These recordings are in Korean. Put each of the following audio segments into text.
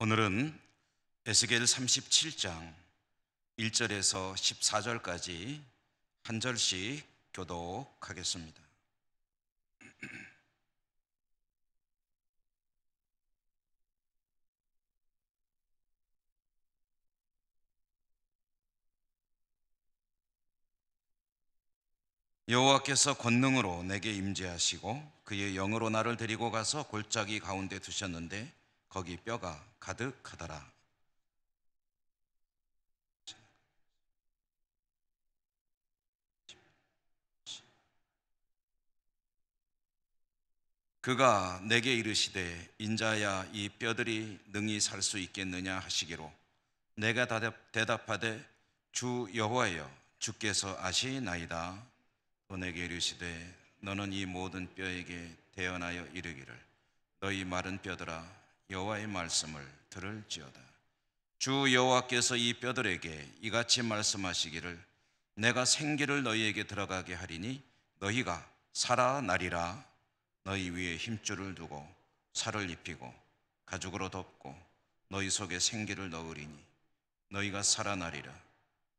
오늘은 에스겔 37장 1절에서 14절까지 한 절씩 교독하겠습니다. 여호와께서 권능으로 내게 임재하시고 그의 영으로 나를 데리고 가서 골짜기 가운데 두셨는데 거기 뼈가 가득하더라. 그가 내게 이르시되 인자야 이 뼈들이 능히 살 수 있겠느냐 하시기로 내가 대답하되 주 여호와여 주께서 아시나이다. 또 내게 이르시되 너는 이 모든 뼈에게 대언하여 이르기를 너희 마른 뼈들아 여호와의 말씀을 들을지어다. 주 여호와께서 이 뼈들에게 이같이 말씀하시기를 내가 생기를 너희에게 들어가게 하리니 너희가 살아나리라. 너희 위에 힘줄을 두고 살을 입히고 가죽으로 덮고 너희 속에 생기를 넣으리니 너희가 살아나리라.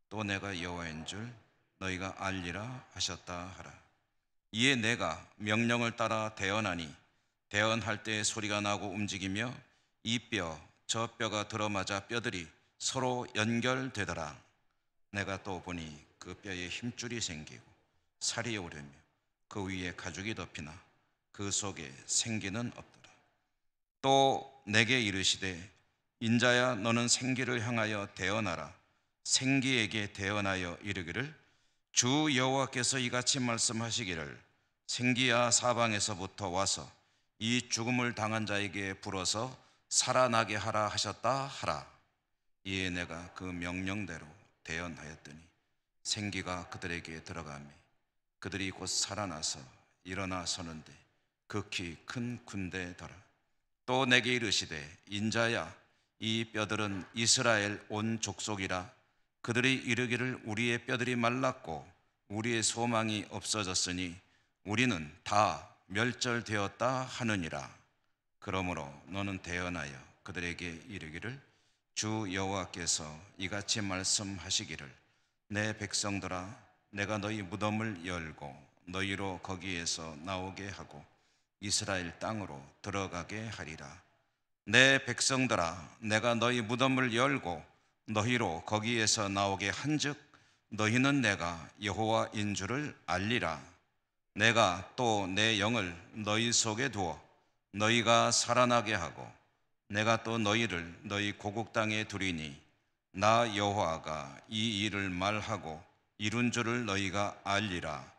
또 내가 여호와인 줄 너희가 알리라 하셨다 하라. 이에 내가 명령을 따라 대언하니 대언할 때 소리가 나고 움직이며 이 뼈 저 뼈가 들어맞아 뼈들이 서로 연결되더라. 내가 또 보니 그 뼈에 힘줄이 생기고 살이 오르며 그 위에 가죽이 덮이나 그 속에 생기는 없더라. 또 내게 이르시되 인자야 너는 생기를 향하여 대언하라. 생기에게 대언하여 이르기를 주 여호와께서 이같이 말씀하시기를 생기야 사방에서부터 와서 이 죽음을 당한 자에게 불어서 살아나게 하라 하셨다 하라. 이에 내가 그 명령대로 대언하였더니 생기가 그들에게 들어가며 그들이 곧 살아나서 일어나 서는데 극히 큰 군대더라. 또 내게 이르시되 인자야 이 뼈들은 이스라엘 온 족속이라. 그들이 이르기를 우리의 뼈들이 말랐고 우리의 소망이 없어졌으니 우리는 다 멸절되었다 하느니라. 그러므로 너는 대언하여 그들에게 이르기를 주 여호와께서 이같이 말씀하시기를 내 백성들아 내가 너희 무덤을 열고 너희로 거기에서 나오게 하고 이스라엘 땅으로 들어가게 하리라. 내 백성들아 내가 너희 무덤을 열고 너희로 거기에서 나오게 한즉 너희는 내가 여호와인 줄을 알리라. 내가 또 내 영을 너희 속에 두어 너희가 살아나게 하고 내가 또 너희를 너희 고국 땅에 두리니 나 여호와가 이 일을 말하고 이룬 줄을 너희가 알리라.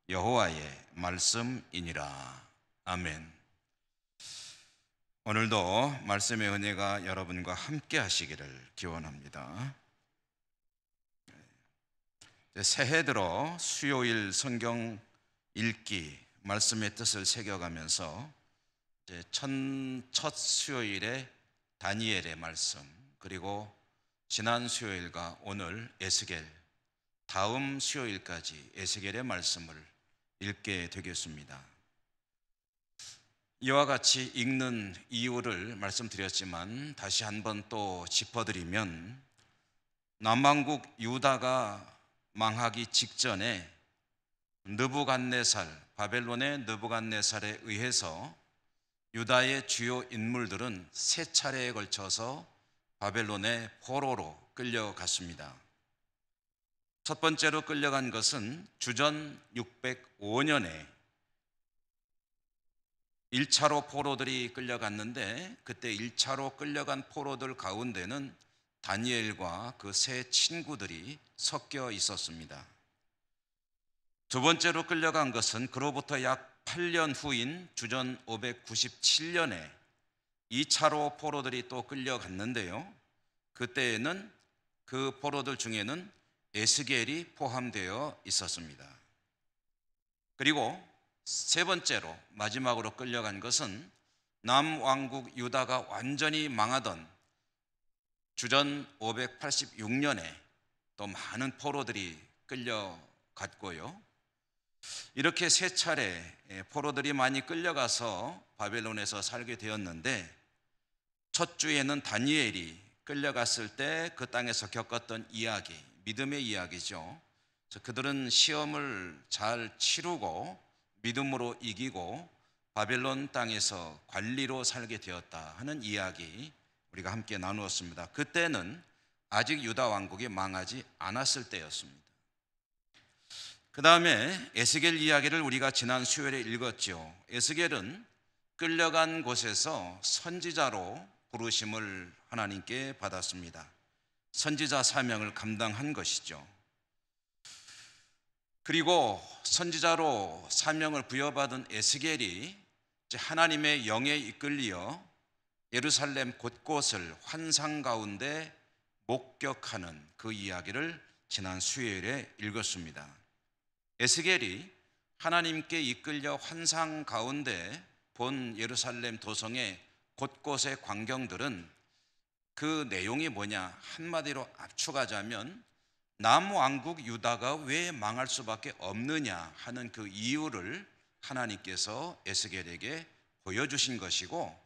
여호와의 말씀이니라. 아멘. 오늘도 말씀의 은혜가 여러분과 함께 하시기를 기원합니다. 새해 들어 수요일 성경 읽기 말씀의 뜻을 새겨가면서 첫 수요일에 다니엘의 말씀, 그리고 지난 수요일과 오늘 에스겔, 다음 수요일까지 에스겔의 말씀을 읽게 되겠습니다. 이와 같이 읽는 이유를 말씀드렸지만 다시 한번 또 짚어드리면 남왕국 유다가 망하기 직전에 느부갓네살, 바벨론의 느부갓네살에 의해서 유다의 주요 인물들은 세 차례에 걸쳐서 바벨론의 포로로 끌려갔습니다. 첫 번째로 끌려간 것은 주전 605년에 1차로 포로들이 끌려갔는데 그때 1차로 끌려간 포로들 가운데는 다니엘과 그 세 친구들이 섞여 있었습니다. 두 번째로 끌려간 것은 그로부터 약 8년 후인 주전 597년에 2차로 포로들이 또 끌려갔는데요. 그때에는 그 포로들 중에는 에스겔이 포함되어 있었습니다. 그리고 세 번째로 마지막으로 끌려간 것은 남왕국 유다가 완전히 망하던 주전 586년에 또 많은 포로들이 끌려갔고요. 이렇게 세 차례 포로들이 많이 끌려가서 바벨론에서 살게 되었는데 첫 주에는 다니엘이 끌려갔을 때 그 땅에서 겪었던 이야기, 믿음의 이야기죠. 그들은 시험을 잘 치르고 믿음으로 이기고 바벨론 땅에서 관리로 살게 되었다 하는 이야기 우리가 함께 나누었습니다. 그때는 아직 유다 왕국이 망하지 않았을 때였습니다. 그 다음에 에스겔 이야기를 우리가 지난 수요일에 읽었죠. 에스겔은 끌려간 곳에서 선지자로 부르심을 하나님께 받았습니다. 선지자 사명을 감당한 것이죠. 그리고 선지자로 사명을 부여받은 에스겔이 하나님의 영에 이끌려 예루살렘 곳곳을 환상 가운데 목격하는 그 이야기를 지난 수요일에 읽었습니다. 에스겔이 하나님께 이끌려 환상 가운데 본 예루살렘 도성의 곳곳의 광경들은 그 내용이 뭐냐, 한마디로 압축하자면 남왕국 유다가 왜 망할 수밖에 없느냐 하는 그 이유를 하나님께서 에스겔에게 보여주신 것이고,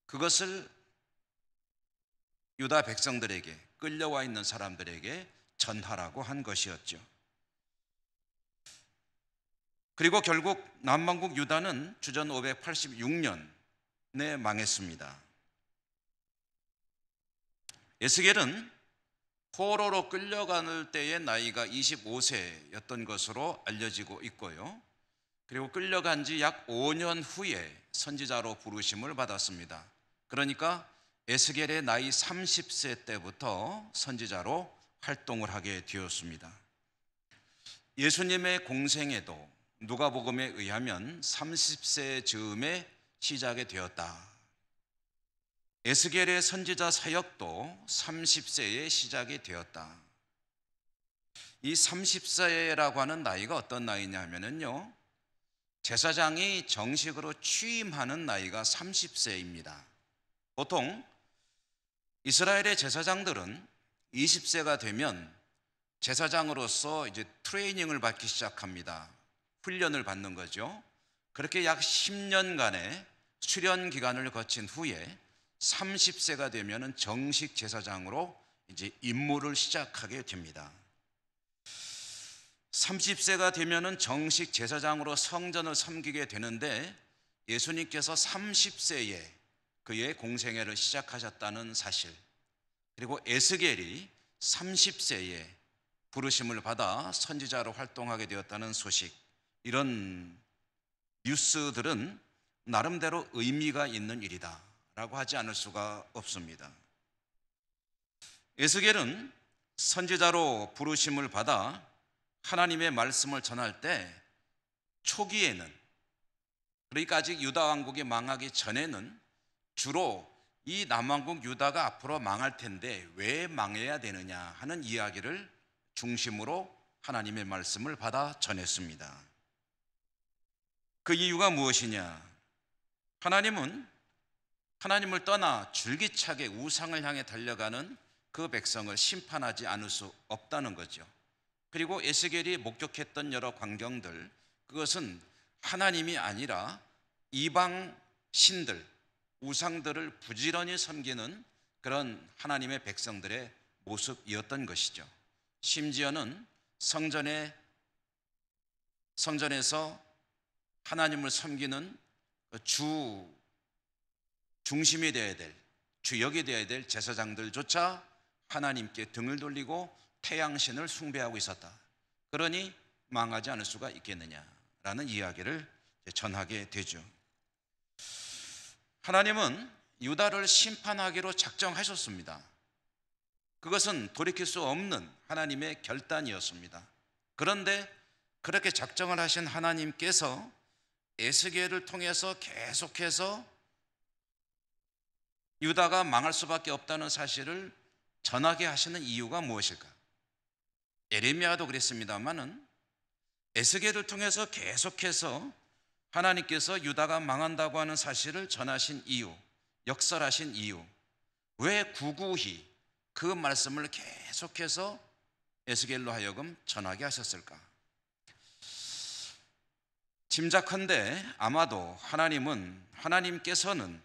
그것을 유다 백성들에게, 끌려와 있는 사람들에게 전하라고 한 것이었죠. 그리고 결국 남왕국 유다는 주전 586년에 망했습니다. 에스겔은 포로로 끌려가는 때의 나이가 25세였던 것으로 알려지고 있고요. 그리고 끌려간 지 약 5년 후에 선지자로 부르심을 받았습니다. 그러니까 에스겔의 나이 30세 때부터 선지자로 활동을 하게 되었습니다. 예수님의 공생애도 누가복음에 의하면 30세 즈음에 시작이 되었다. 에스겔의 선지자 사역도 30세에 시작이 되었다. 이 30세라고 하는 나이가 어떤 나이냐면요, 제사장이 정식으로 취임하는 나이가 30세입니다. 보통 이스라엘의 제사장들은 20세가 되면 제사장으로서 이제 트레이닝을 받기 시작합니다. 훈련을 받는 거죠. 그렇게 약 10년간의 수련 기간을 거친 후에 30세가 되면 정식 제사장으로 이제 임무를 시작하게 됩니다. 30세가 되면 정식 제사장으로 성전을 섬기게 되는데, 예수님께서 30세에 그의 공생애를 시작하셨다는 사실, 그리고 에스겔이 30세에 부르심을 받아 선지자로 활동하게 되었다는 소식, 이런 뉴스들은 나름대로 의미가 있는 일이다 라고 하지 않을 수가 없습니다. 에스겔은 선지자로 부르심을 받아 하나님의 말씀을 전할 때 초기에는, 그러니까 아직 유다 왕국이 망하기 전에는 주로 이 남왕국 유다가 앞으로 망할 텐데 왜 망해야 되느냐 하는 이야기를 중심으로 하나님의 말씀을 받아 전했습니다. 그 이유가 무엇이냐? 하나님은 하나님을 떠나 줄기차게 우상을 향해 달려가는 그 백성을 심판하지 않을 수 없다는 거죠. 그리고 에스겔이 목격했던 여러 광경들, 그것은 하나님이 아니라 이방 신들, 우상들을 부지런히 섬기는 그런 하나님의 백성들의 모습이었던 것이죠. 심지어는 성전에서 하나님을 섬기는 중심이 되어야 될, 주역이 되어야 될 제사장들조차 하나님께 등을 돌리고 태양신을 숭배하고 있었다. 그러니 망하지 않을 수가 있겠느냐라는 이야기를 전하게 되죠. 하나님은 유다를 심판하기로 작정하셨습니다. 그것은 돌이킬 수 없는 하나님의 결단이었습니다. 그런데 그렇게 작정을 하신 하나님께서 에스겔을 통해서 계속해서 유다가 망할 수밖에 없다는 사실을 전하게 하시는 이유가 무엇일까? 예레미야도 그랬습니다마는 에스겔을 통해서 계속해서 하나님께서 유다가 망한다고 하는 사실을 전하신 이유, 역설하신 이유, 왜 구구히 그 말씀을 계속해서 에스겔로 하여금 전하게 하셨을까? 짐작컨대 아마도 하나님께서는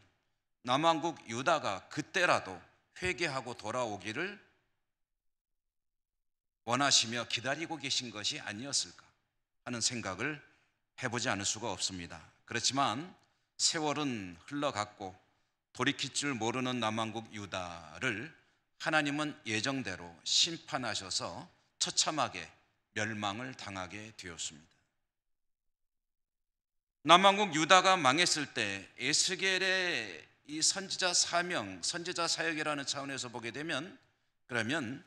남왕국 유다가 그때라도 회개하고 돌아오기를 원하시며 기다리고 계신 것이 아니었을까 하는 생각을 해보지 않을 수가 없습니다. 그렇지만 세월은 흘러갔고 돌이킬 줄 모르는 남왕국 유다를 하나님은 예정대로 심판하셔서 처참하게 멸망을 당하게 되었습니다. 남왕국 유다가 망했을 때 에스겔의 이 선지자 사명, 선지자 사역이라는 차원에서 보게 되면, 그러면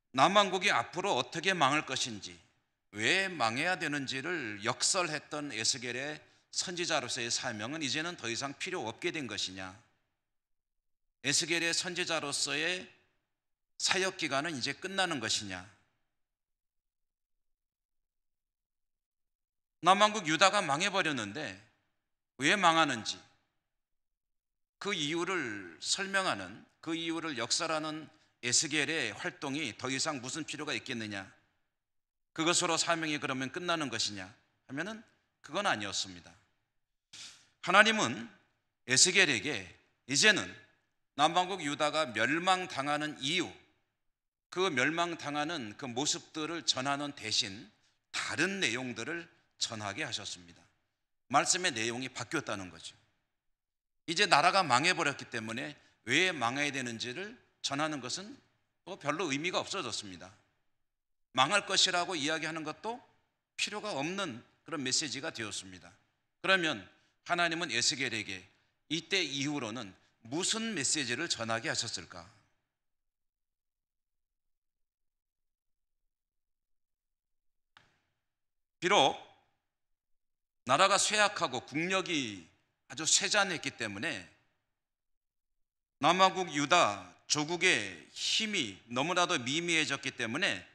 남왕국이 앞으로 어떻게 망할 것인지, 왜 망해야 되는지를 역설했던 에스겔의 선지자로서의 사명은 이제는 더 이상 필요 없게 된 것이냐, 에스겔의 선지자로서의 사역 기간은 이제 끝나는 것이냐. 남왕국 유다가 망해버렸는데 왜 망하는지, 그 이유를 설명하는, 그 이유를 역설하는 에스겔의 활동이 더 이상 무슨 필요가 있겠느냐, 그것으로 사명이 그러면 끝나는 것이냐 하면은 그건 아니었습니다. 하나님은 에스겔에게 이제는 남왕국 유다가 멸망당하는 이유, 그 멸망당하는 그 모습들을 전하는 대신 다른 내용들을 전하게 하셨습니다. 말씀의 내용이 바뀌었다는 거죠. 이제 나라가 망해버렸기 때문에 왜 망해야 되는지를 전하는 것은 또 별로 의미가 없어졌습니다. 망할 것이라고 이야기하는 것도 필요가 없는 그런 메시지가 되었습니다. 그러면 하나님은 에스겔에게 이때 이후로는 무슨 메시지를 전하게 하셨을까? 비록 나라가 쇠약하고 국력이 아주 쇠잔했기 때문에 남왕국 유다 조국의 힘이 너무나도 미미해졌기 때문에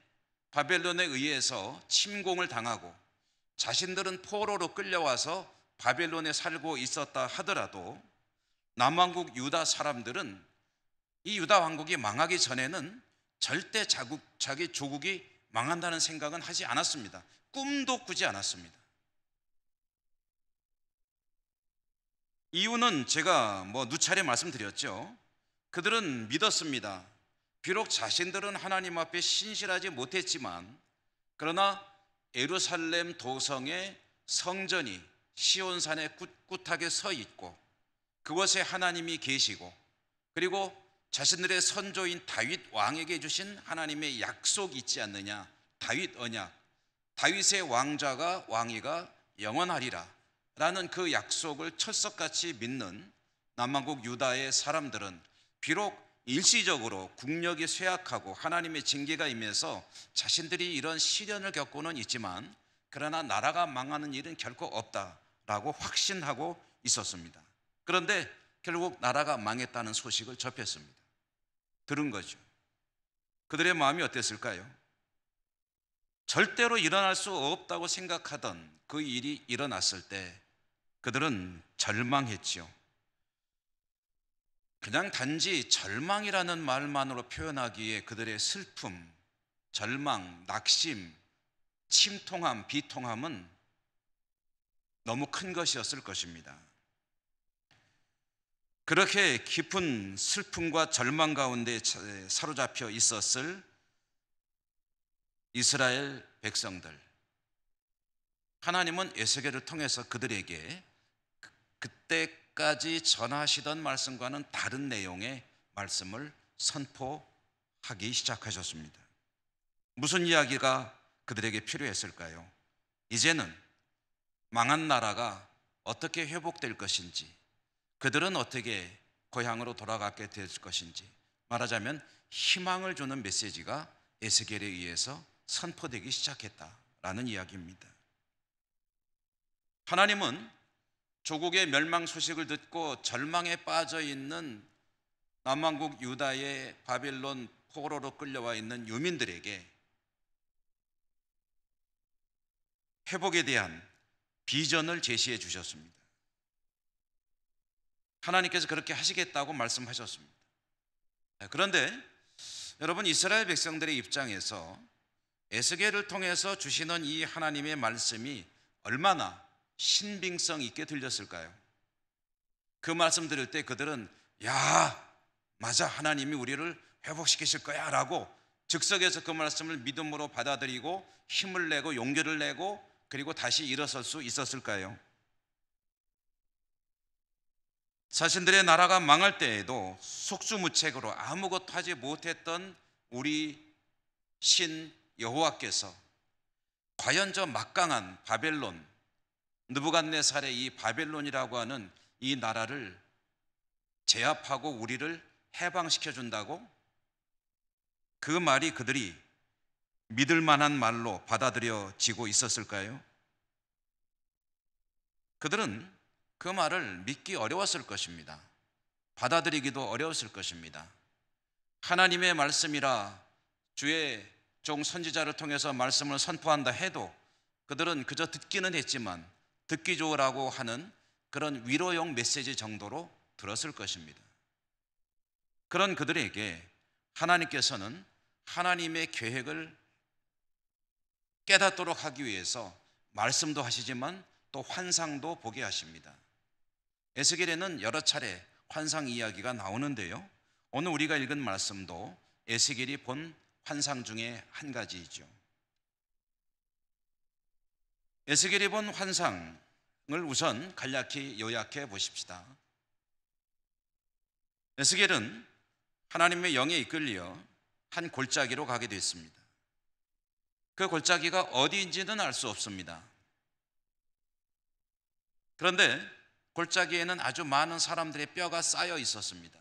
바벨론에 의해서 침공을 당하고 자신들은 포로로 끌려와서 바벨론에 살고 있었다 하더라도 남왕국 유다 사람들은 이 유다 왕국이 망하기 전에는 절대 자기 조국이 망한다는 생각은 하지 않았습니다. 꿈도 꾸지 않았습니다. 이유는 제가 누차례 말씀드렸죠. 그들은 믿었습니다. 비록 자신들은 하나님 앞에 신실하지 못했지만, 그러나 예루살렘 도성의 성전이 시온산에 꿋꿋하게 서 있고 그곳에 하나님이 계시고, 그리고 자신들의 선조인 다윗 왕에게 주신 하나님의 약속이 있지 않느냐, 다윗 언약, 다윗의 왕위가 영원하리라 라는 그 약속을 철석같이 믿는 남왕국 유다의 사람들은 비록 일시적으로 국력이 쇠약하고 하나님의 징계가 임해서 자신들이 이런 시련을 겪고는 있지만, 그러나 나라가 망하는 일은 결코 없다라고 확신하고 있었습니다. 그런데 결국 나라가 망했다는 소식을 접했습니다. 들은 거죠. 그들의 마음이 어땠을까요? 절대로 일어날 수 없다고 생각하던 그 일이 일어났을 때 그들은 절망했지요. 그냥 단지 절망이라는 말만으로 표현하기에 그들의 슬픔, 절망, 낙심, 침통함, 비통함은 너무 큰 것이었을 것입니다. 그렇게 깊은 슬픔과 절망 가운데 사로잡혀 있었을 이스라엘 백성들, 하나님은 에스겔을 통해서 그들에게 그때까지 전하시던 말씀과는 다른 내용의 말씀을 선포하기 시작하셨습니다. 무슨 이야기가 그들에게 필요했을까요? 이제는 망한 나라가 어떻게 회복될 것인지, 그들은 어떻게 고향으로 돌아가게 될 것인지, 말하자면 희망을 주는 메시지가 에스겔에 의해서 선포되기 시작했다라는 이야기입니다. 하나님은 조국의 멸망 소식을 듣고 절망에 빠져 있는 남왕국 유다의 바벨론 포로로 끌려와 있는 유민들에게 회복에 대한 비전을 제시해 주셨습니다. 하나님께서 그렇게 하시겠다고 말씀하셨습니다. 그런데 여러분, 이스라엘 백성들의 입장에서 에스겔을 통해서 주시는 이 하나님의 말씀이 얼마나 신빙성 있게 들렸을까요? 그 말씀 들을 때 그들은 야, 맞아, 하나님이 우리를 회복시키실 거야 라고 즉석에서 그 말씀을 믿음으로 받아들이고 힘을 내고 용기를 내고 그리고 다시 일어설 수 있었을까요? 자신들의 나라가 망할 때에도 속수무책으로 아무것도 하지 못했던 우리 신 여호와께서 과연 저 막강한 바벨론, 느부갓네살의 이 바벨론이라고 하는 이 나라를 제압하고 우리를 해방시켜 준다고? 그 말이 그들이 믿을 만한 말로 받아들여지고 있었을까요? 그들은 그 말을 믿기 어려웠을 것입니다. 받아들이기도 어려웠을 것입니다. 하나님의 말씀이라 주의 종 선지자를 통해서 말씀을 선포한다 해도 그들은 그저 듣기는 했지만 듣기 좋으라고 하는 그런 위로용 메시지 정도로 들었을 것입니다. 그런 그들에게 하나님께서는 하나님의 계획을 깨닫도록 하기 위해서 말씀도 하시지만 또 환상도 보게 하십니다. 에스겔에는 여러 차례 환상 이야기가 나오는데요, 오늘 우리가 읽은 말씀도 에스겔이 본 환상 중에 한 가지이죠. 에스겔이 본 환상을 우선 간략히 요약해 보십시다. 에스겔은 하나님의 영에 이끌려 한 골짜기로 가게 됐습니다. 그 골짜기가 어디인지는 알 수 없습니다. 그런데 골짜기에는 아주 많은 사람들의 뼈가 쌓여 있었습니다.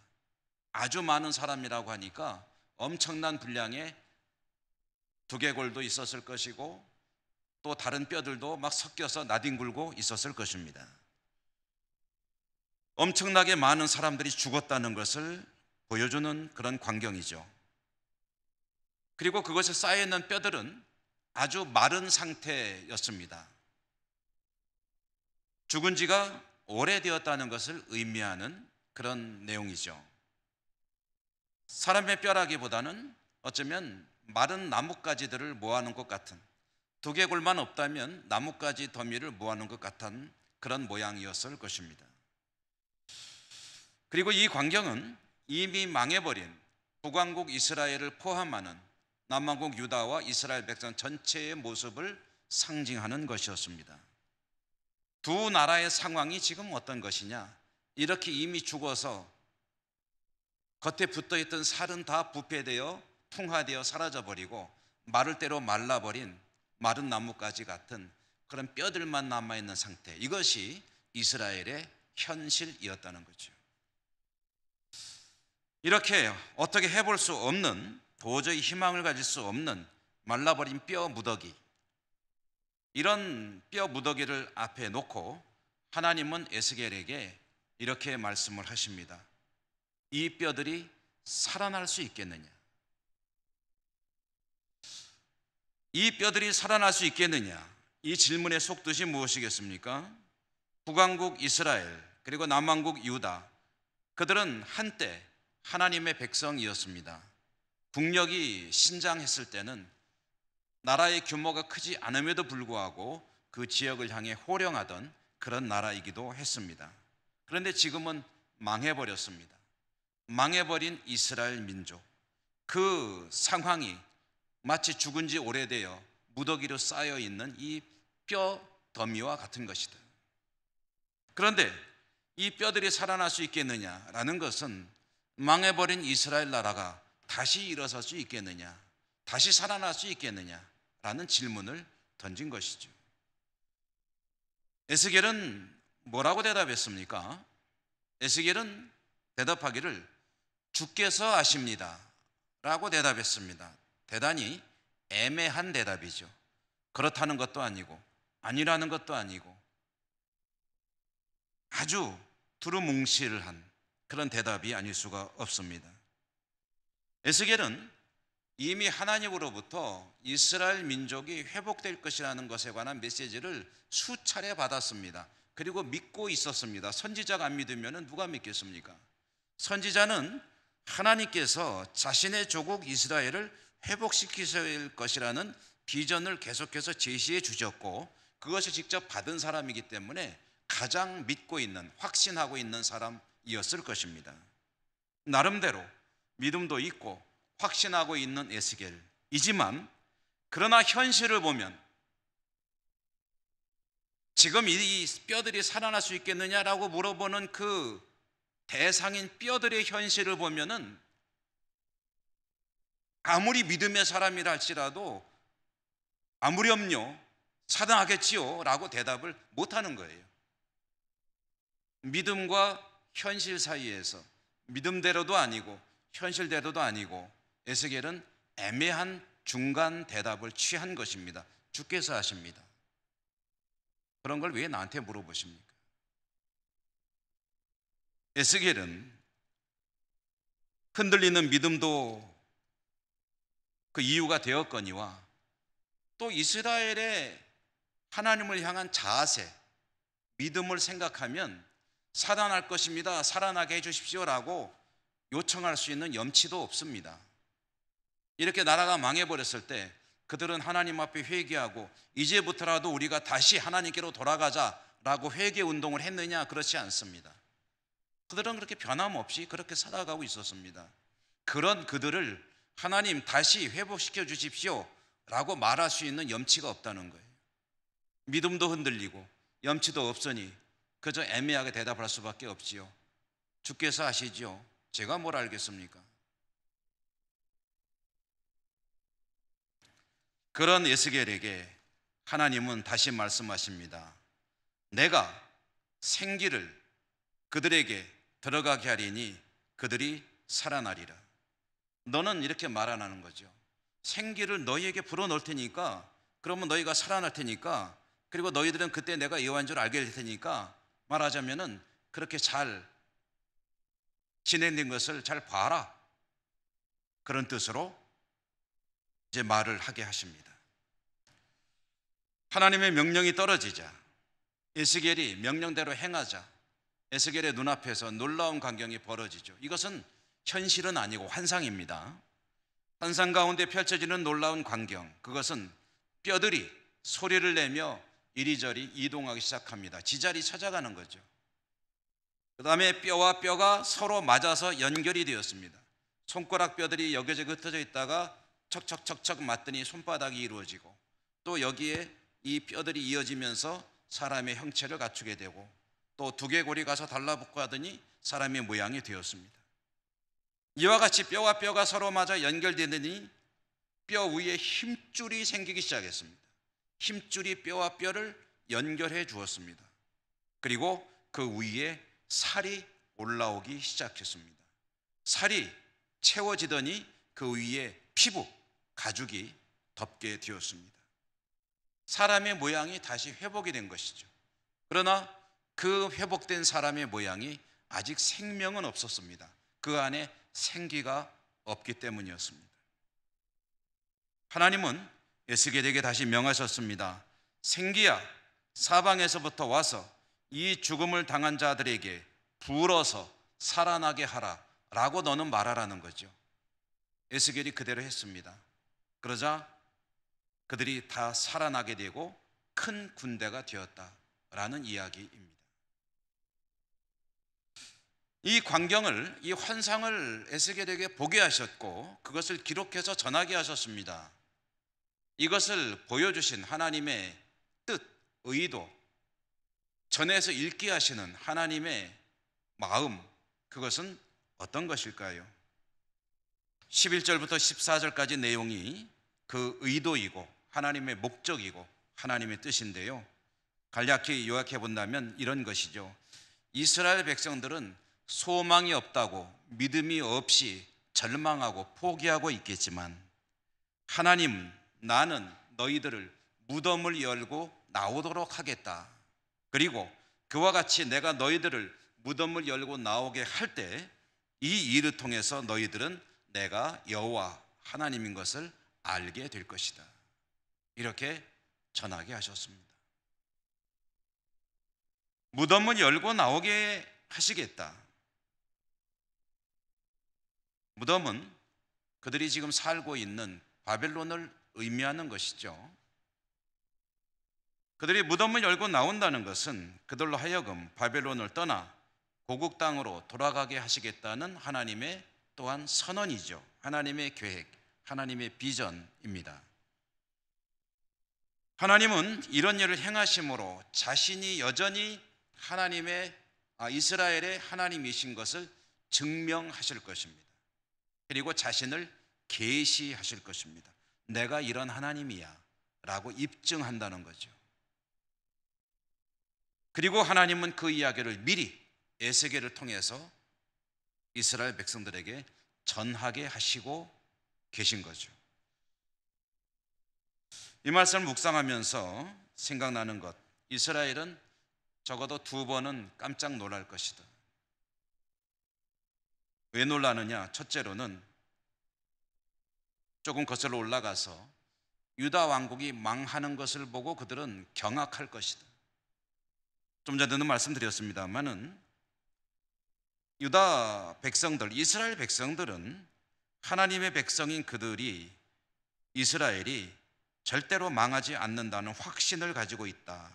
아주 많은 사람이라고 하니까 엄청난 분량의 두개골도 있었을 것이고 또 다른 뼈들도 막 섞여서 나뒹굴고 있었을 것입니다. 엄청나게 많은 사람들이 죽었다는 것을 보여주는 그런 광경이죠. 그리고 그것에 쌓여있는 뼈들은 아주 마른 상태였습니다. 죽은 지가 오래되었다는 것을 의미하는 그런 내용이죠. 사람의 뼈라기보다는 어쩌면 마른 나뭇가지들을 모아놓은 것 같은, 두개골만 없다면 나뭇가지 더미를 모아놓은 것 같은 그런 모양이었을 것입니다. 그리고 이 광경은 이미 망해버린 북왕국 이스라엘을 포함하는 남왕국 유다와 이스라엘 백성 전체의 모습을 상징하는 것이었습니다. 두 나라의 상황이 지금 어떤 것이냐, 이렇게 이미 죽어서 겉에 붙어있던 살은 다 부패되어 풍화되어 사라져버리고 마를 대로 말라버린 마른 나뭇가지 같은 그런 뼈들만 남아있는 상태, 이것이 이스라엘의 현실이었다는 거죠. 이렇게 어떻게 해볼 수 없는, 도저히 희망을 가질 수 없는 말라버린 뼈 무더기, 이런 뼈 무더기를 앞에 놓고 하나님은 에스겔에게 이렇게 말씀을 하십니다. 이 뼈들이 살아날 수 있겠느냐? 이 뼈들이 살아날 수 있겠느냐? 이 질문의 속뜻이 무엇이겠습니까? 북왕국 이스라엘 그리고 남왕국 유다, 그들은 한때 하나님의 백성이었습니다. 국력이 신장했을 때는 나라의 규모가 크지 않음에도 불구하고 그 지역을 향해 호령하던 그런 나라이기도 했습니다. 그런데 지금은 망해버렸습니다. 망해버린 이스라엘 민족, 그 상황이 마치 죽은 지 오래되어 무더기로 쌓여있는 이 뼈 더미와 같은 것이다. 그런데 이 뼈들이 살아날 수 있겠느냐라는 것은 망해버린 이스라엘 나라가 다시 일어설 수 있겠느냐, 다시 살아날 수 있겠느냐라는 질문을 던진 것이죠. 에스겔은 뭐라고 대답했습니까? 에스겔은 대답하기를 주께서 아십니다 라고 대답했습니다. 대단히 애매한 대답이죠. 그렇다는 것도 아니고 아니라는 것도 아니고 아주 두루뭉실한 그런 대답이 아닐 수가 없습니다. 에스겔은 이미 하나님으로부터 이스라엘 민족이 회복될 것이라는 것에 관한 메시지를 수차례 받았습니다. 그리고 믿고 있었습니다. 선지자가 안 믿으면 누가 믿겠습니까? 선지자는 하나님께서 자신의 조국 이스라엘을 회복시키실 것이라는 비전을 계속해서 제시해 주셨고 그것을 직접 받은 사람이기 때문에 가장 믿고 있는, 확신하고 있는 사람이었을 것입니다. 나름대로 믿음도 있고 확신하고 있는 에스겔이지만, 그러나 현실을 보면 지금 이 뼈들이 살아날 수 있겠느냐라고 물어보는 그 대상인 뼈들의 현실을 보면은 아무리 믿음의 사람이라 할지라도 아무렴요, 살아나겠지요 라고 대답을 못하는 거예요. 믿음과 현실 사이에서 믿음대로도 아니고 현실대로도 아니고 에스겔은 애매한 중간 대답을 취한 것입니다. 주께서 하십니다. 그런 걸 왜 나한테 물어보십니까? 에스겔은 흔들리는 믿음도 그 이유가 되었거니와 또 이스라엘의 하나님을 향한 자세, 믿음을 생각하면 살아날 것입니다, 살아나게 해주십시오라고 요청할 수 있는 염치도 없습니다. 이렇게 나라가 망해버렸을 때 그들은 하나님 앞에 회개하고 이제부터라도 우리가 다시 하나님께로 돌아가자라고 회개 운동을 했느냐? 그렇지 않습니다. 그들은 그렇게 변함없이 그렇게 살아가고 있었습니다. 그런 그들을 하나님 다시 회복시켜 주십시오 라고 말할 수 있는 염치가 없다는 거예요. 믿음도 흔들리고 염치도 없으니 그저 애매하게 대답할 수밖에 없지요. 주께서 아시지요. 제가 뭘 알겠습니까? 그런 에스겔에게 하나님은 다시 말씀하십니다. 내가 생기를 그들에게 들어가게 하리니 그들이 살아나리라. 너는 이렇게 말 안 하는 거죠. 생기를 너희에게 불어넣을 테니까, 그러면 너희가 살아날 테니까, 그리고 너희들은 그때 내가 여호와인 줄 알게 될 테니까, 말하자면은 그렇게 잘 진행된 것을 잘 봐라, 그런 뜻으로 이제 말을 하게 하십니다. 하나님의 명령이 떨어지자 에스겔이 명령대로 행하자 에스겔의 눈앞에서 놀라운 광경이 벌어지죠. 이것은 현실은 아니고 환상입니다. 환상 가운데 펼쳐지는 놀라운 광경, 그것은 뼈들이 소리를 내며 이리저리 이동하기 시작합니다. 지자리 찾아가는 거죠. 그 다음에 뼈와 뼈가 서로 맞아서 연결이 되었습니다. 손가락 뼈들이 여기저기 흩어져 있다가 척척척척 맞더니 손바닥이 이루어지고, 또 여기에 이 뼈들이 이어지면서 사람의 형체를 갖추게 되고, 또 두개골이 가서 달라붙고 하더니 사람의 모양이 되었습니다. 이와 같이 뼈와 뼈가 서로 맞아 연결되더니 뼈 위에 힘줄이 생기기 시작했습니다. 힘줄이 뼈와 뼈를 연결해 주었습니다. 그리고 그 위에 살이 올라오기 시작했습니다. 살이 채워지더니 그 위에 피부, 가죽이 덮게 되었습니다. 사람의 모양이 다시 회복이 된 것이죠. 그러나 그 회복된 사람의 모양이 아직 생명은 없었습니다. 그 안에 생기가 없기 때문이었습니다. 하나님은 에스겔에게 다시 명하셨습니다. 생기야, 사방에서부터 와서 이 죽음을 당한 자들에게 불어서 살아나게 하라 라고 너는 말하라는 거죠. 에스겔이 그대로 했습니다. 그러자 그들이 다 살아나게 되고 큰 군대가 되었다라는 이야기입니다. 이 광경을, 이 환상을 에스겔에게 보게 하셨고 그것을 기록해서 전하게 하셨습니다. 이것을 보여주신 하나님의 뜻, 의도, 전해서 읽게 하시는 하나님의 마음, 그것은 어떤 것일까요? 11절부터 14절까지 내용이 그 의도이고 하나님의 목적이고 하나님의 뜻인데요, 간략히 요약해 본다면 이런 것이죠. 이스라엘 백성들은 소망이 없다고 믿음이 없이 절망하고 포기하고 있겠지만, 하나님, 나는 너희들을 무덤을 열고 나오도록 하겠다. 그리고 그와 같이 내가 너희들을 무덤을 열고 나오게 할 때 이 일을 통해서 너희들은 내가 여호와 하나님인 것을 알게 될 것이다. 이렇게 전하게 하셨습니다. 무덤을 열고 나오게 하시겠다. 무덤은 그들이 지금 살고 있는 바벨론을 의미하는 것이죠. 그들이 무덤을 열고 나온다는 것은 그들로 하여금 바벨론을 떠나 고국 땅으로 돌아가게 하시겠다는 하나님의 또한 선언이죠. 하나님의 계획, 하나님의 비전입니다. 하나님은 이런 일을 행하심으로 자신이 여전히 이스라엘의 하나님이신 것을 증명하실 것입니다. 그리고 자신을 계시하실 것입니다. 내가 이런 하나님이야 라고 입증한다는 거죠. 그리고 하나님은 그 이야기를 미리 에스겔을 통해서 이스라엘 백성들에게 전하게 하시고 계신 거죠. 이 말씀을 묵상하면서 생각나는 것, 이스라엘은 적어도 2번은 깜짝 놀랄 것이다. 왜 놀라느냐? 첫째로는 조금 거슬러 올라가서 유다 왕국이 망하는 것을 보고 그들은 경악할 것이다. 좀 전에도 말씀드렸습니다마는 유다 백성들, 이스라엘 백성들은 하나님의 백성인 이스라엘이 절대로 망하지 않는다는 확신을 가지고 있다.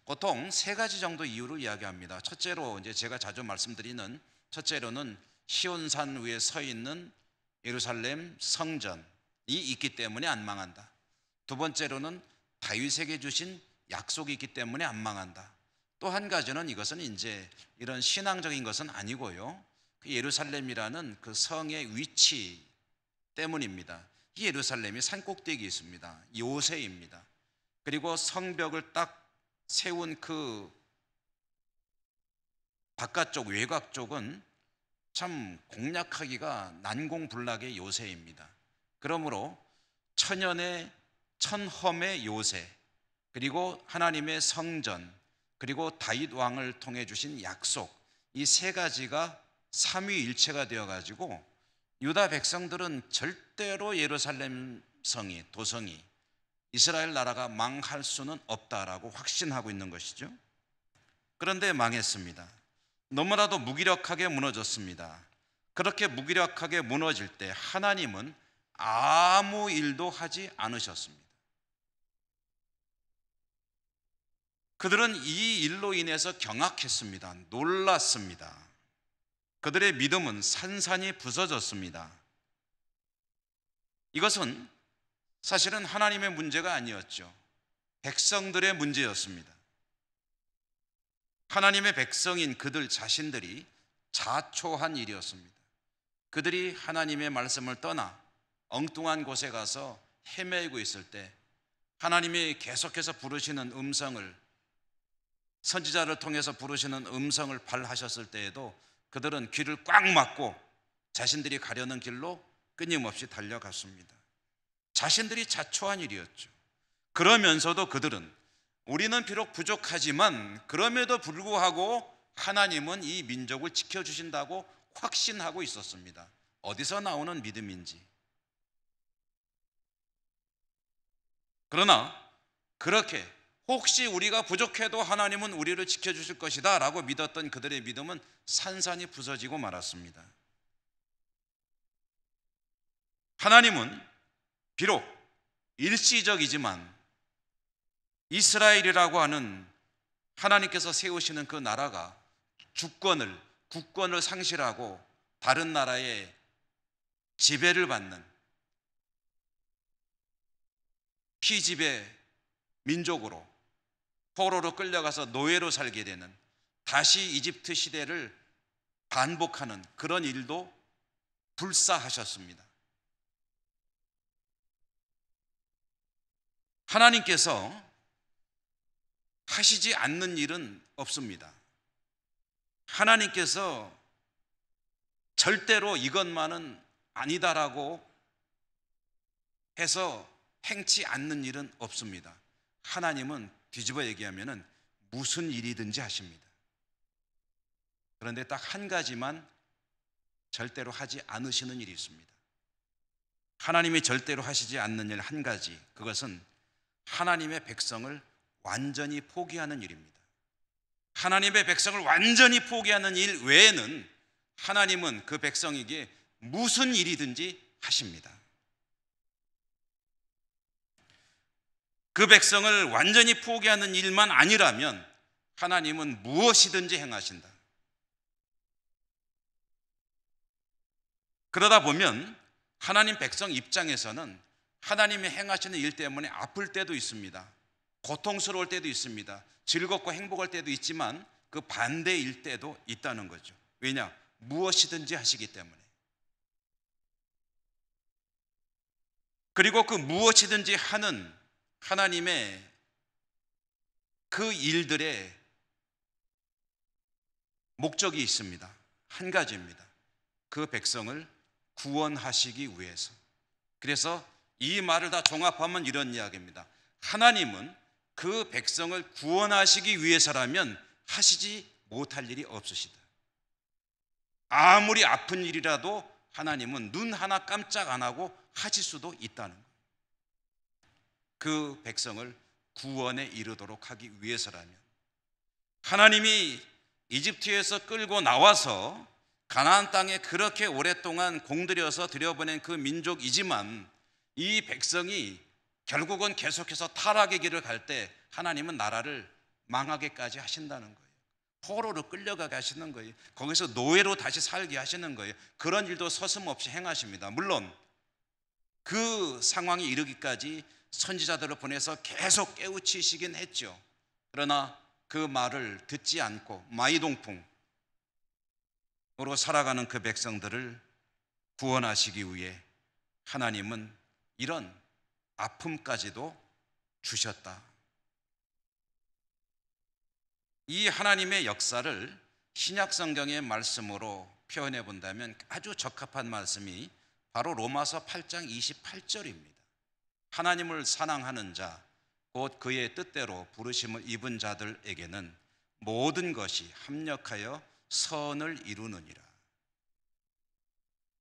보통 3가지 정도 이유를 이야기합니다. 첫째로 제가 자주 말씀드리는 첫째로는 시온산 위에 서 있는 예루살렘 성전이 있기 때문에 안 망한다. 2번째로는 다윗에게 주신 약속이 있기 때문에 안 망한다. 또 한 가지는 이것은 이런 신앙적인 것은 아니고요. 그 예루살렘이라는 그 성의 위치 때문입니다. 이 예루살렘이 산꼭대기에 있습니다. 요새입니다. 그리고 성벽을 딱 세운 그 바깥쪽 외곽 쪽은 참 공략하기가 난공불락의 요새입니다. 그러므로 천험의 요새, 그리고 하나님의 성전, 그리고 다윗 왕을 통해 주신 약속, 이 3가지가 삼위일체가 되어가지고 유다 백성들은 절대로 예루살렘 도성이 이스라엘 나라가 망할 수는 없다라고 확신하고 있는 것이죠. 그런데 망했습니다. 너무나도 무기력하게 무너졌습니다. 그렇게 무기력하게 무너질 때 하나님은 아무 일도 하지 않으셨습니다. 그들은 이 일로 인해서 경악했습니다. 놀랐습니다. 그들의 믿음은 산산이 부서졌습니다. 이것은 사실은 하나님의 문제가 아니었죠. 백성들의 문제였습니다. 하나님의 백성인 그들 자신들이 자초한 일이었습니다. 그들이 하나님의 말씀을 떠나 엉뚱한 곳에 가서 헤매고 있을 때 하나님이 계속해서 부르시는 음성을, 선지자를 통해서 부르시는 음성을 발하셨을 때에도 그들은 귀를 꽉 막고 자신들이 가려는 길로 끊임없이 달려갔습니다. 자신들이 자초한 일이었죠. 그러면서도 그들은 우리는 비록 부족하지만 그럼에도 불구하고 하나님은 이 민족을 지켜주신다고 확신하고 있었습니다. 어디서 나오는 믿음인지. 그러나 그렇게 혹시 우리가 부족해도 하나님은 우리를 지켜주실 것이다 라고 믿었던 그들의 믿음은 산산이 부서지고 말았습니다. 하나님은 비록 일시적이지만 이스라엘이라고 하는 하나님께서 세우시는 그 나라가 국권을 상실하고 다른 나라의 지배를 받는 피지배 민족으로 포로로 끌려가서 노예로 살게 되는, 다시 이집트 시대를 반복하는 그런 일도 불사하셨습니다. 하나님께서 하시지 않는 일은 없습니다. 하나님께서 절대로 이것만은 아니다라고 해서 행치 않는 일은 없습니다. 하나님은 뒤집어 얘기하면은 무슨 일이든지 하십니다. 그런데 딱 한 가지만 절대로 하지 않으시는 일이 있습니다. 하나님이 절대로 하시지 않는 일 한 가지, 그것은 하나님의 백성을 완전히 포기하는 일입니다. 하나님의 백성을 완전히 포기하는 일 외에는 하나님은 그 백성에게 무슨 일이든지 하십니다. 그 백성을 완전히 포기하는 일만 아니라면 하나님은 무엇이든지 행하신다. 그러다 보면 하나님 백성 입장에서는 하나님이 행하시는 일 때문에 아플 때도 있습니다. 고통스러울 때도 있습니다. 즐겁고 행복할 때도 있지만 그 반대일 때도 있다는 거죠. 왜냐? 무엇이든지 하시기 때문에. 그리고 그 무엇이든지 하는 하나님의 그 일들의 목적이 있습니다. 한 가지입니다. 그 백성을 구원하시기 위해서. 그래서 이 말을 다 종합하면 이런 이야기입니다. 하나님은 그 백성을 구원하시기 위해서라면 하시지 못할 일이 없으시다. 아무리 아픈 일이라도 하나님은 눈 하나 깜짝 안 하고 하실 수도 있다는 거예요. 그 백성을 구원에 이르도록 하기 위해서라면. 하나님이 이집트에서 끌고 나와서 가나안 땅에 그렇게 오랫동안 공들여서 들여보낸 그 민족이지만 이 백성이 결국은 계속해서 타락의 길을 갈 때 하나님은 나라를 망하게까지 하신다는 거예요. 포로로 끌려가게 하시는 거예요. 거기서 노예로 다시 살게 하시는 거예요. 그런 일도 서슴없이 행하십니다. 물론 그 상황이 이르기까지 선지자들을 보내서 계속 깨우치시긴 했죠. 그러나 그 말을 듣지 않고 마이동풍으로 살아가는 그 백성들을 구원하시기 위해 하나님은 이런 아픔까지도 주셨다. 이 하나님의 역사를 신약 성경의 말씀으로 표현해 본다면 아주 적합한 말씀이 바로 로마서 8장 28절입니다. 하나님을 사랑하는 자, 곧 그의 뜻대로 부르심을 입은 자들에게는 모든 것이 합력하여 선을 이루느니라.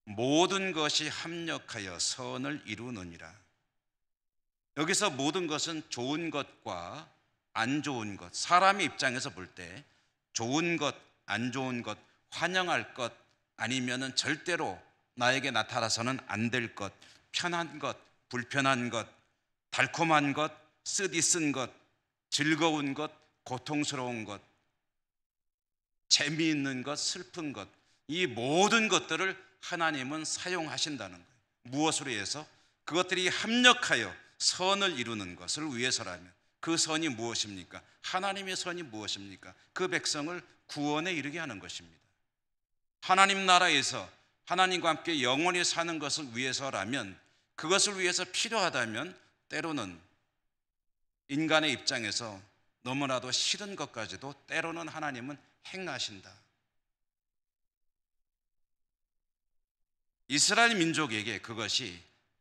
모든 것이 합력하여 선을 이루느니라. 여기서 모든 것은 좋은 것과 안 좋은 것, 사람의 입장에서 볼 때 좋은 것, 안 좋은 것, 환영할 것, 아니면은 절대로 나에게 나타나서는 안 될 것, 편한 것, 불편한 것, 달콤한 것, 쓰디쓴 것, 즐거운 것, 고통스러운 것, 재미있는 것, 슬픈 것, 이 모든 것들을 하나님은 사용하신다는 거예요. 무엇으로 해서? 그것들이 합력하여 선을 이루는 것을 위해서라면. 그 선이 무엇입니까? 하나님의 선이 무엇입니까? 그 백성을 구원에 이르게 하는 것입니다. 하나님 나라에서 하나님과 함께 영원히 사는 것을 위해서라면, 그것을 위해서 필요하다면 때로는 인간의 입장에서 너무나도 싫은 것까지도 때로는 하나님은 행하신다. 이스라엘 민족에게 그것이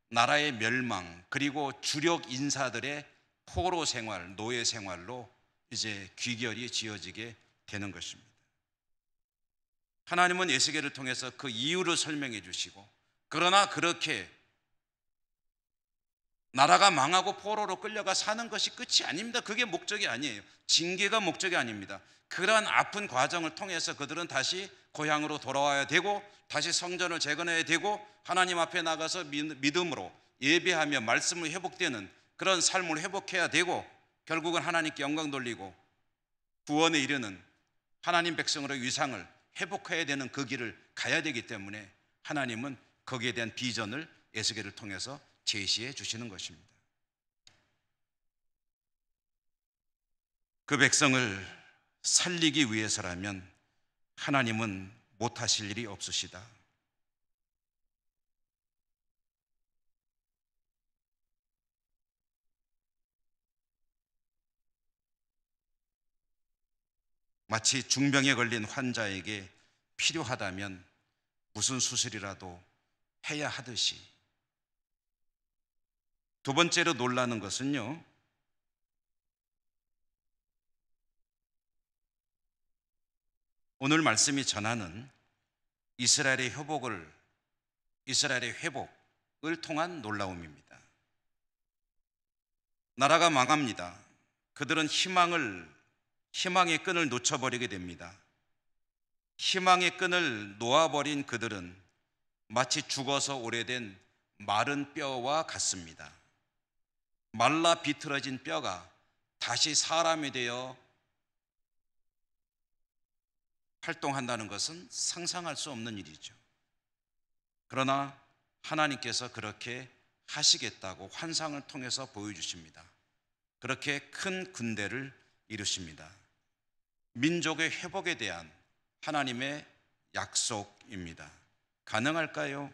나라의 멸망, 그리고 주력 인사들의 포로 생활, 노예 생활로 이제 귀결이 지어지게 되는 것입니다. 하나님은 에스겔을 통해서 그 이유를 설명해 주시고, 그러나 그렇게 나라가 망하고 포로로 끌려가 사는 것이 끝이 아닙니다. 그게 목적이 아니에요. 징계가 목적이 아닙니다. 그러한 아픈 과정을 통해서 그들은 다시 고향으로 돌아와야 되고, 다시 성전을 재건해야 되고, 하나님 앞에 나가서 믿음으로 예배하며 말씀을 회복되는 그런 삶을 회복해야 되고, 결국은 하나님께 영광 돌리고 구원에 이르는 하나님 백성으로의 위상을 회복해야 되는 그 길을 가야 되기 때문에 하나님은 거기에 대한 비전을 에스겔을 통해서 제시해 주시는 것입니다. 그 백성을 살리기 위해서라면 하나님은 못하실 일이 없으시다. 마치 중병에 걸린 환자에게 필요하다면 무슨 수술이라도 해야 하듯이. 두 번째로 놀라는 것은요, 오늘 말씀이 전하는 이스라엘의 회복을 통한 놀라움입니다. 나라가 망합니다. 그들은 희망의 끈을 놓쳐버리게 됩니다. 희망의 끈을 놓아버린 그들은 마치 죽어서 오래된 마른 뼈와 같습니다. 말라 비틀어진 뼈가 다시 사람이 되어 활동한다는 것은 상상할 수 없는 일이죠. 그러나 하나님께서 그렇게 하시겠다고 환상을 통해서 보여주십니다. 그렇게 큰 군대를 이루십니다. 민족의 회복에 대한 하나님의 약속입니다. 가능할까요?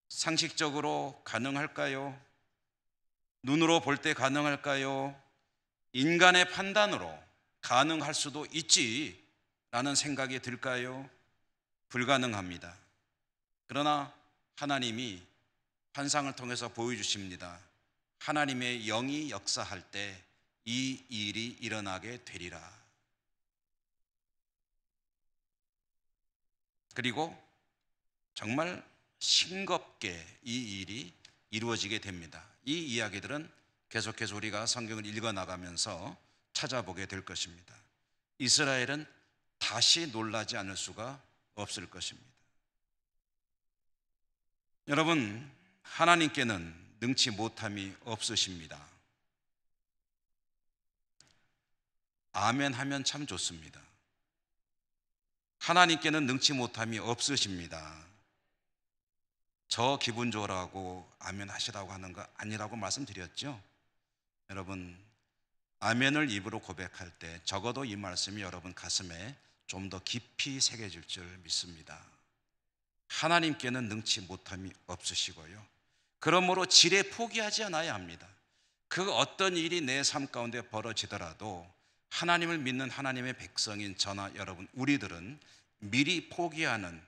상식적으로 가능할까요? 눈으로 볼 때 가능할까요? 인간의 판단으로 가능할 수도 있지라는 생각이 들까요? 불가능합니다. 그러나 하나님이 환상을 통해서 보여주십니다. 하나님의 영이 역사할 때 이 일이 일어나게 되리라. 그리고 정말 싱겁게 이 일이 이루어지게 됩니다. 이 이야기들은 계속해서 우리가 성경을 읽어나가면서 찾아보게 될 것입니다. 이스라엘은 다시 놀라지 않을 수가 없을 것입니다. 여러분, 하나님께는 능치 못함이 없으십니다. 아멘 하면 참 좋습니다. 하나님께는 능치 못함이 없으십니다. 저 기분 좋으라고 아멘 하시라고 하는 거 아니라고 말씀드렸죠. 여러분, 아멘을 입으로 고백할 때 적어도 이 말씀이 여러분 가슴에 좀 더 깊이 새겨질 줄 믿습니다. 하나님께는 능치 못함이 없으시고요, 그러므로 지레 포기하지 않아야 합니다. 그 어떤 일이 내 삶 가운데 벌어지더라도 하나님을 믿는 하나님의 백성인 저나 여러분, 우리들은 미리 포기하는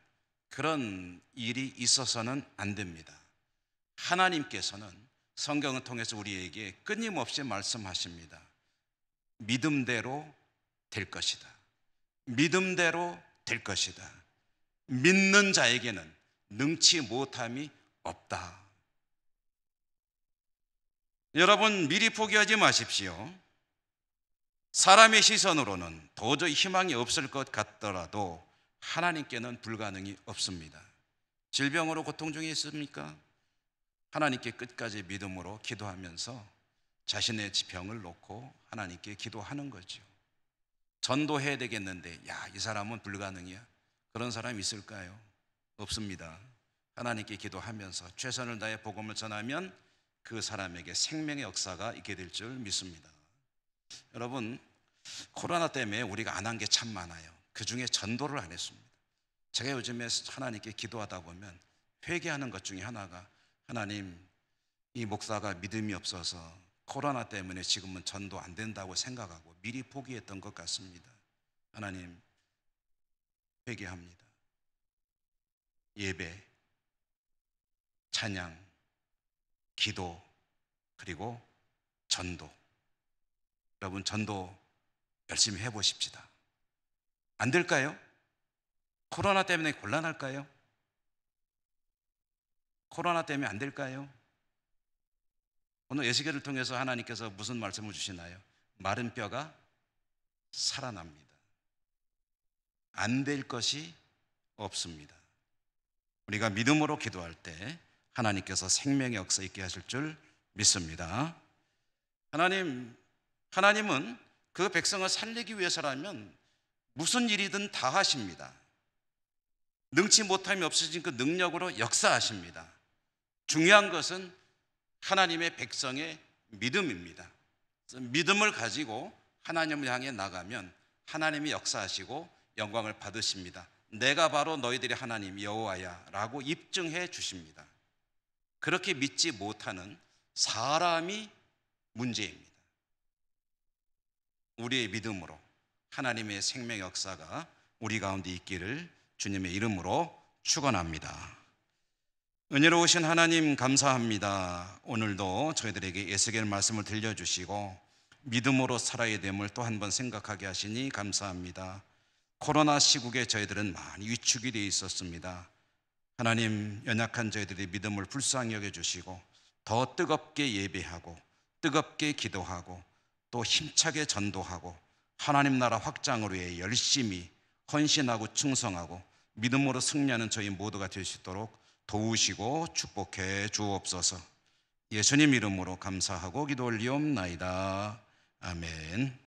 그런 일이 있어서는 안 됩니다. 하나님께서는 성경을 통해서 우리에게 끊임없이 말씀하십니다. 믿음대로 될 것이다. 믿음대로 될 것이다. 믿는 자에게는 능치 못함이 없다. 여러분, 미리 포기하지 마십시오. 사람의 시선으로는 도저히 희망이 없을 것 같더라도 하나님께는 불가능이 없습니다. 질병으로 고통 중에 있습니까? 하나님께 끝까지 믿음으로 기도하면서 자신의 병을 놓고 하나님께 기도하는 거죠. 전도해야 되겠는데 이 사람은 불가능이야. 그런 사람 있을까요? 없습니다. 하나님께 기도하면서 최선을 다해 복음을 전하면 그 사람에게 생명의 역사가 있게 될 줄 믿습니다. 여러분, 코로나 때문에 우리가 안 한 게 참 많아요. 그 중에 전도를 안 했습니다. 제가 요즘에 하나님께 기도하다 보면 회개하는 것 중에 하나가, 하나님, 이 목사가 믿음이 없어서 코로나 때문에 지금은 전도 안 된다고 생각하고 미리 포기했던 것 같습니다. 하나님, 회개합니다. 예배, 찬양, 기도, 그리고 전도. 여러분, 전도 열심히 해보십시다. 안 될까요? 코로나 때문에 곤란할까요? 코로나 때문에 안 될까요? 오늘 예수계를 통해서 하나님께서 무슨 말씀을 주시나요? 마른 뼈가 살아납니다. 안 될 것이 없습니다. 우리가 믿음으로 기도할 때 하나님께서 생명의 역사 있게 하실 줄 믿습니다. 하나님은 그 백성을 살리기 위해서라면 무슨 일이든 다 하십니다. 능치 못함이 없으신 그 능력으로 역사하십니다. 중요한 것은 하나님의 백성의 믿음입니다. 믿음을 가지고 하나님을 향해 나가면 하나님이 역사하시고 영광을 받으십니다. 내가 바로 너희들의 하나님 여호와야 라고 입증해 주십니다. 그렇게 믿지 못하는 사람이 문제입니다. 우리의 믿음으로 하나님의 생명 역사가 우리 가운데 있기를 주님의 이름으로 축원합니다. 은혜로우신 하나님, 감사합니다. 오늘도 저희들에게 예수의 말씀을 들려주시고 믿음으로 살아야 됨을 또 한 번 생각하게 하시니 감사합니다. 코로나 시국에 저희들은 많이 위축이 되어 있었습니다. 하나님, 연약한 저희들의 믿음을 불쌍히 여겨주시고 더 뜨겁게 예배하고 뜨겁게 기도하고 또 힘차게 전도하고 하나님 나라 확장을 위해 열심히 헌신하고 충성하고 믿음으로 승리하는 저희 모두가 될 수 있도록 도우시고 축복해 주옵소서. 예수님 이름으로 감사하고 기도 올리옵나이다. 아멘.